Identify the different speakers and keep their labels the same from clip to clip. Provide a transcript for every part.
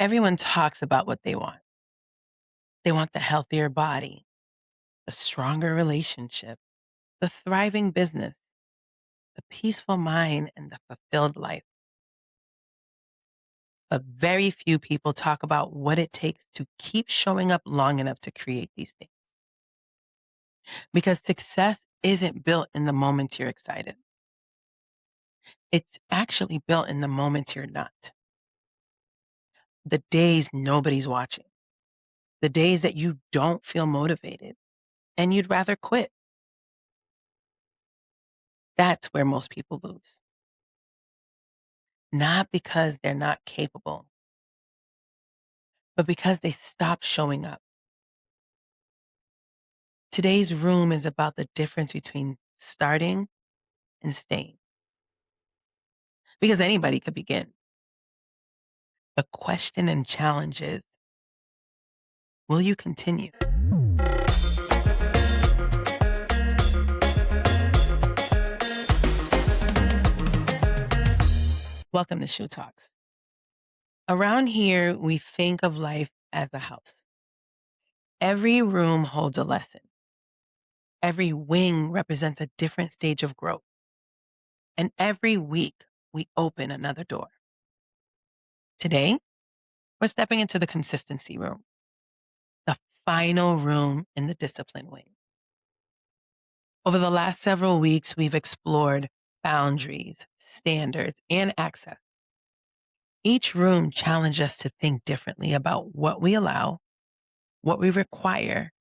Speaker 1: Everyone talks about what they want. They want the healthier body, the stronger relationship, the thriving business, the peaceful mind, and the fulfilled life. But very few people talk about what it takes to keep showing up long enough to create these things. Because success isn't built in the moment you're excited. It's actually built in the moments you're not. The days nobody's watching. The days that you don't feel motivated and you'd rather quit. That's where most people lose. Not because they're not capable, but because they stop showing up. Today's room is about the difference between starting and staying. Because anybody could begin. The question and challenge is, will you continue? Welcome to Shou Talks. Around here, we think of life as a house. Every room holds a lesson. Every wing represents a different stage of growth. And every week, we open another door. Today, we're stepping into the consistency room, the final room in the discipline wing. Over the last several weeks, we've explored boundaries, standards, and access. Each room challenged us to think differently about what we allow, what we require,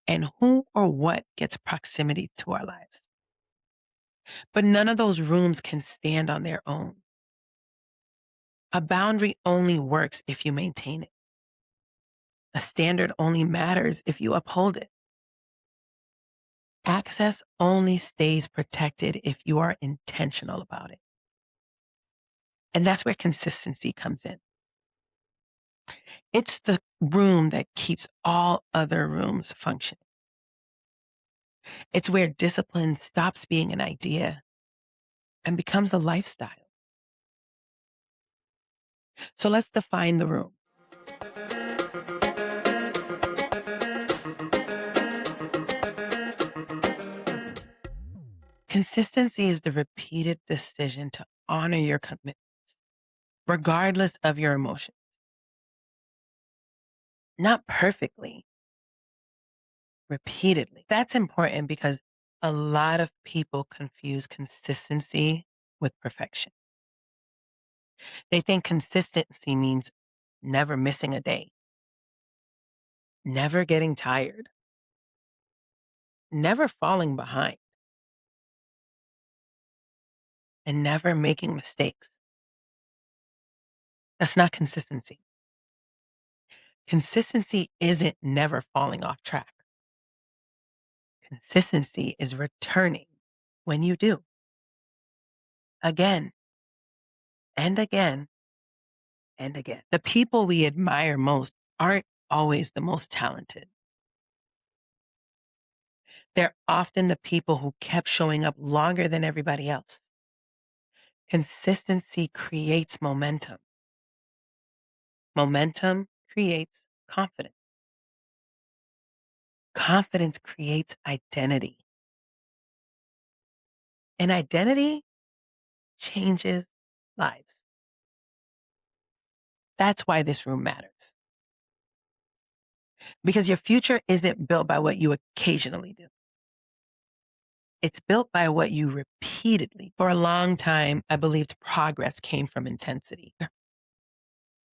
Speaker 1: and who or what gets proximity to our lives. But none of those rooms can stand on their own. A boundary only works if you maintain it. A standard only matters if you uphold it. Access only stays protected if you are intentional about it. And that's where consistency comes in. It's the room that keeps all other rooms functioning. It's where discipline stops being an idea and becomes a lifestyle. So let's define the room. Consistency is the repeated decision to honor your commitments, regardless of your emotions. Not perfectly, repeatedly. That's important because a lot of people confuse consistency with perfection. They think consistency means never missing a day, never getting tired, never falling behind, and never making mistakes. That's not consistency. Consistency isn't never falling off track. Consistency is returning when you do. Again and again and again. The people we admire most aren't always the most talented. They're often the people who kept showing up longer than everybody else. Consistency creates momentum. Momentum creates confidence. Confidence creates identity. And identity changes lives. That's why this room matters. Because your future isn't built by what you occasionally do. It's built by what you repeatedly. For a long time, I believed progress came from intensity.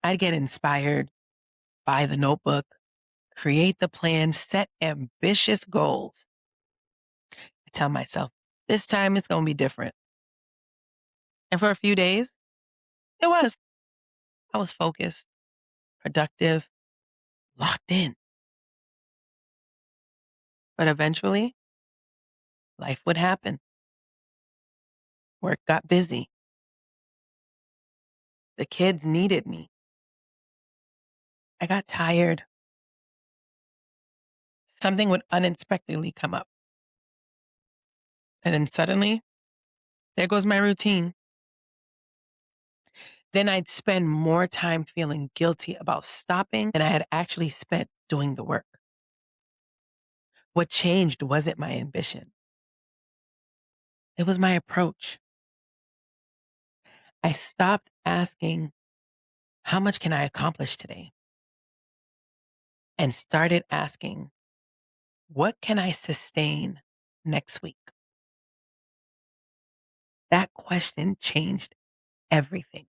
Speaker 1: I'd get inspired, buy the notebook, create the plan, set ambitious goals. I tell myself, this time it's going to be different. And for a few days, it was. I was focused, productive, locked in. But eventually, life would happen. Work got busy. The kids needed me. I got tired. Something would unexpectedly come up. And then suddenly, there goes my routine. Then I'd spend more time feeling guilty about stopping than I had actually spent doing the work. What changed wasn't my ambition, it was my approach. I stopped asking, how much can I accomplish today? And started asking, what can I sustain next week? That question changed everything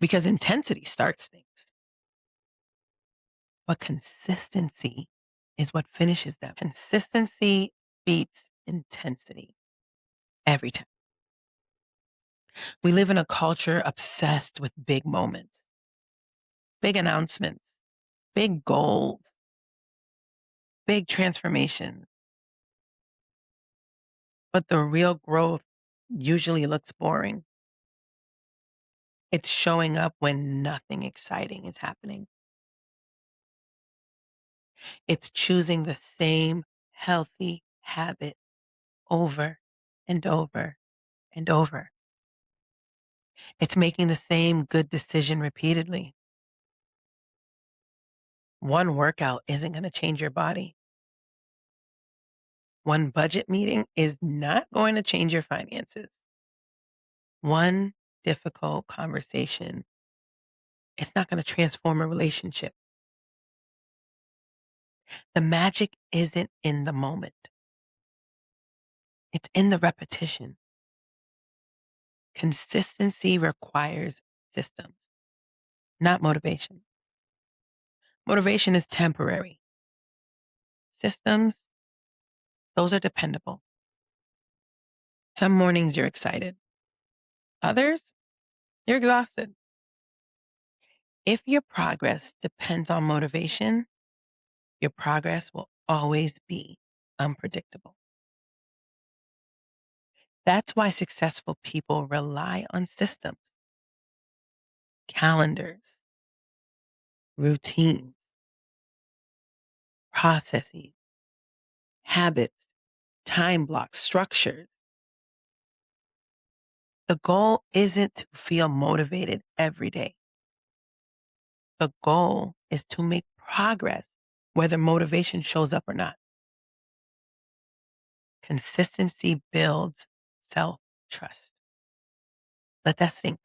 Speaker 1: because intensity starts things, but consistency is what finishes them. Consistency beats intensity every time. We live in a culture obsessed with big moments, big announcements, big goals, big transformations. But the real growth usually looks boring. It's showing up when nothing exciting is happening. It's choosing the same healthy habit over and over and over. It's making the same good decision repeatedly. One workout isn't going to change your body. One budget meeting is not going to change your finances. One difficult conversation, it's not going to transform a relationship. The magic isn't in the moment. It's in the repetition. Consistency requires systems, not motivation. Motivation is temporary. Systems, those are dependable. Some mornings you're excited. Others, you're exhausted. If your progress depends on motivation, your progress will always be unpredictable. That's why successful people rely on systems, calendars, routines, processes, habits, time blocks, structures. The goal isn't to feel motivated every day. The goal is to make progress, whether motivation shows up or not. Consistency builds self trust. Let that sink.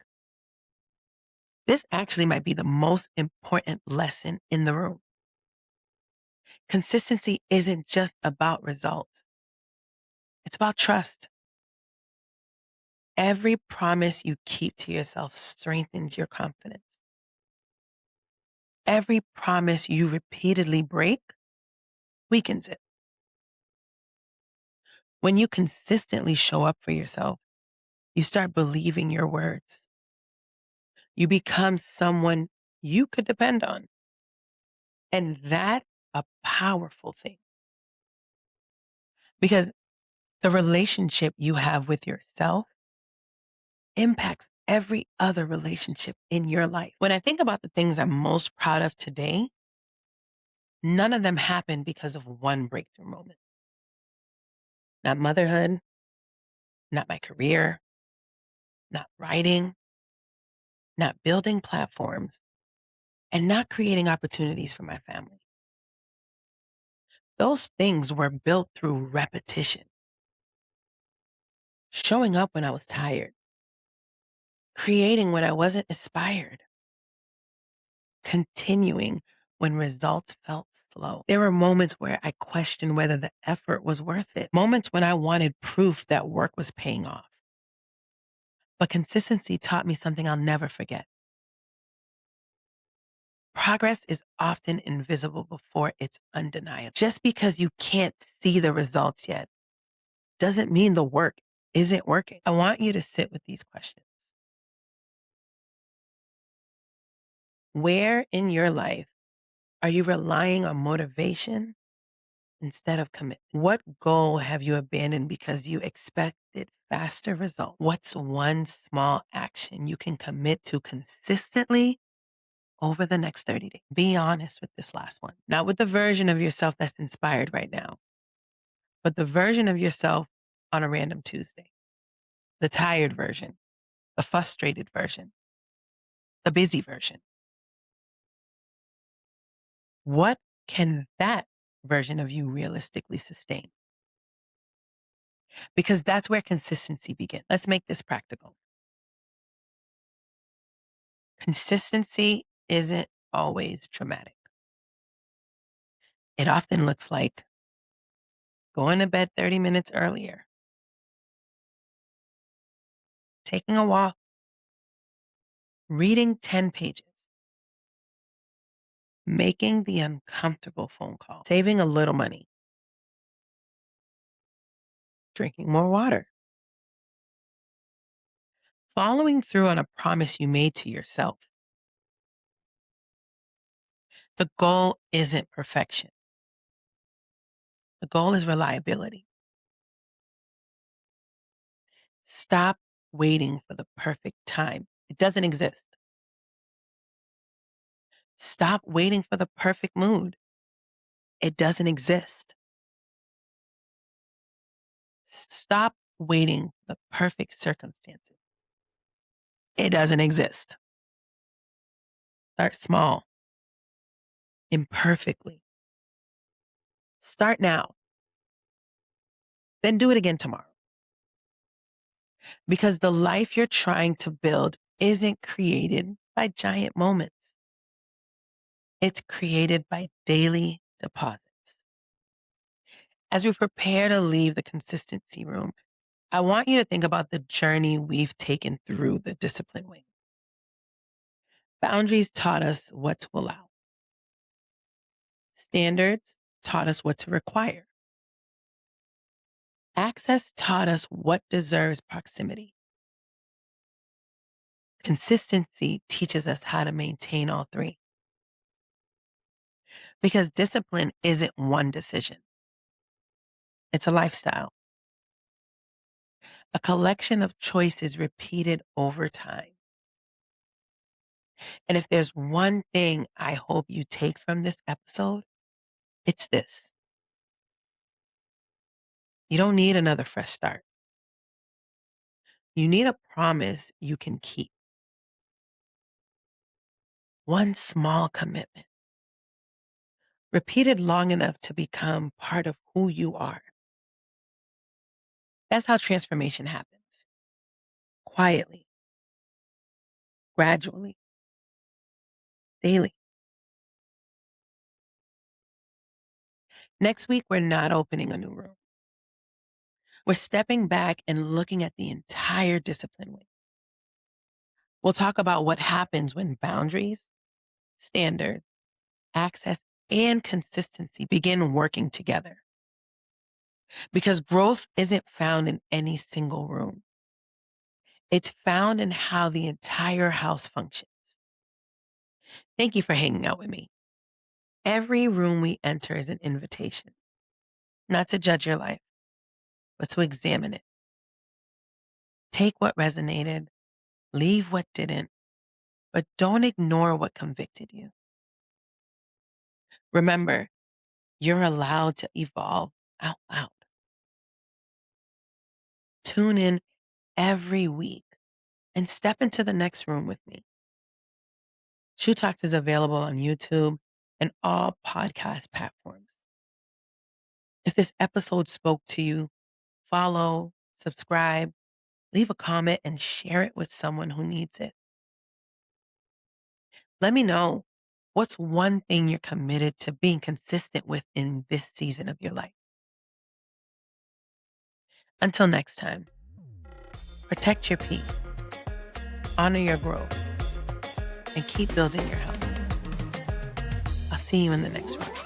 Speaker 1: This actually might be the most important lesson in the room. Consistency isn't just about results, it's about trust. Every promise you keep to yourself strengthens your confidence. Every promise you repeatedly break weakens it. When you consistently show up for yourself, you start believing your words. You become someone you could depend on. And that's a powerful thing because the relationship you have with yourself impacts every other relationship in your life. When I think about the things I'm most proud of today, none of them happened because of one breakthrough moment. Not motherhood, not my career, not writing, not building platforms, and not creating opportunities for my family. Those things were built through repetition, showing up when I was tired, creating when I wasn't inspired, continuing when results felt slow. There were moments where I questioned whether the effort was worth it, moments when I wanted proof that work was paying off. But consistency taught me something I'll never forget. Progress is often invisible before it's undeniable. Just because you can't see the results yet doesn't mean the work isn't working. I want you to sit with these questions. Where in your life are you relying on motivation instead of commitment? What goal have you abandoned because you expected faster results? What's one small action you can commit to consistently over the next 30 days? Be honest with this last one. Not with the version of yourself that's inspired right now, but the version of yourself on a random Tuesday, the tired version, the frustrated version, the busy version. What can that version of you realistically sustain? Because that's where consistency begins. Let's make this practical. Consistency isn't always dramatic. It often looks like going to bed 30 minutes earlier, taking a walk, reading 10 pages, making the uncomfortable phone call, saving a little money, drinking more water, following through on a promise you made to yourself. The goal isn't perfection. The goal is reliability. Stop waiting for the perfect time. It doesn't exist. Stop waiting for the perfect mood. It doesn't exist. Stop waiting for the perfect circumstances. It doesn't exist. Start small, imperfectly. Start now, then do it again tomorrow. Because the life you're trying to build isn't created by giant moments. It's created by daily deposits. As we prepare to leave the consistency room, I want you to think about the journey we've taken through the discipline wing. Boundaries taught us what to allow. Standards taught us what to require. Access taught us what deserves proximity. Consistency teaches us how to maintain all three. Because discipline isn't one decision. It's a lifestyle, a collection of choices repeated over time. And if there's one thing I hope you take from this episode, it's this. You don't need another fresh start. You need a promise you can keep. One small commitment, repeated long enough to become part of who you are. That's how transformation happens. Quietly, gradually, daily. Next week, we're not opening a new room. We're stepping back and looking at the entire discipline week. We'll talk about what happens when boundaries, standards, access, and consistency begin working together. Because growth isn't found in any single room. It's found in how the entire house functions. Thank you for hanging out with me. Every room we enter is an invitation, not to judge your life, but to examine it. Take what resonated, leave what didn't, but don't ignore what convicted you. Remember, you're allowed to evolve out loud. Tune in every week and step into the next room with me. Shou Talks is available on YouTube and all podcast platforms. If this episode spoke to you, follow, subscribe, leave a comment, and share it with someone who needs it. Let me know what's one thing you're committed to being consistent with in this season of your life. Until next time, protect your peace, honor your growth, and keep building your house. I'll see you in the next one.